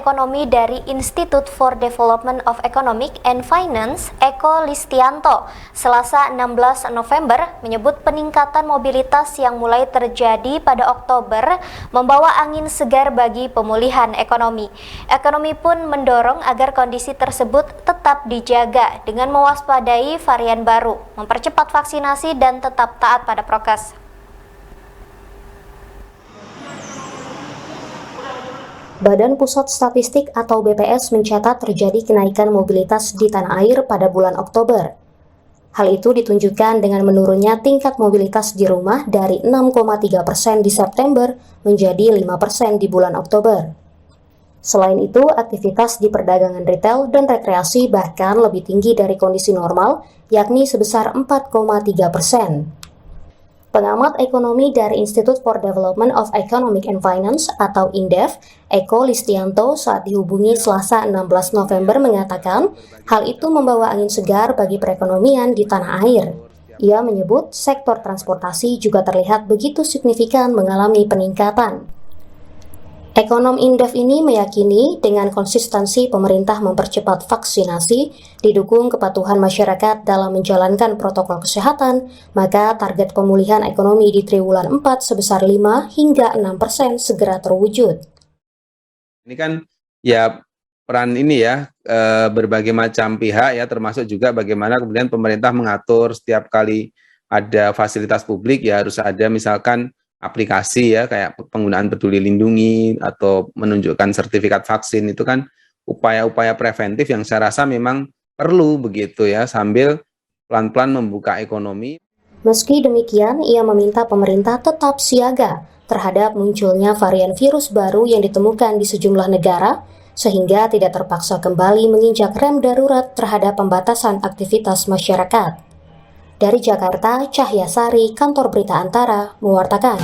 Ekonomi dari Institute for Development of Economic and Finance, Eko Listianto, Selasa 16 November menyebut peningkatan mobilitas yang mulai terjadi pada Oktober membawa angin segar bagi pemulihan ekonomi. Ekonomi pun mendorong agar kondisi tersebut tetap dijaga dengan mewaspadai varian baru, mempercepat vaksinasi dan tetap taat pada prokes. Badan Pusat Statistik atau BPS mencatat terjadi kenaikan mobilitas di tanah air pada bulan Oktober. Hal itu ditunjukkan dengan menurunnya tingkat mobilitas di rumah dari 6,3% di September menjadi 5% di bulan Oktober. Selain itu, aktivitas di perdagangan retail dan rekreasi bahkan lebih tinggi dari kondisi normal, yakni sebesar 4,3%. Pengamat ekonomi dari Institute for Development of Economic and Finance atau INDEF, Eko Listianto saat dihubungi Selasa 16 November mengatakan hal itu membawa angin segar bagi perekonomian di tanah air. Ia menyebut sektor transportasi juga terlihat begitu signifikan mengalami peningkatan. Ekonom INDEF ini meyakini dengan konsistensi pemerintah mempercepat vaksinasi, didukung kepatuhan masyarakat dalam menjalankan protokol kesehatan, maka target pemulihan ekonomi di triwulan 4 sebesar 5 hingga 6% segera terwujud. Ini kan ya peran ini ya berbagai macam pihak ya, termasuk juga bagaimana kemudian pemerintah mengatur setiap kali ada fasilitas publik ya harus ada misalkan aplikasi ya kayak penggunaan Peduli Lindungi atau menunjukkan sertifikat vaksin, itu kan upaya-upaya preventif yang saya rasa memang perlu begitu ya sambil pelan-pelan membuka ekonomi. Meski demikian, ia meminta pemerintah tetap siaga terhadap munculnya varian virus baru yang ditemukan di sejumlah negara sehingga tidak terpaksa kembali menginjak rem darurat terhadap pembatasan aktivitas masyarakat. Dari Jakarta, Cahya Sari, Kantor Berita Antara, mewartakan.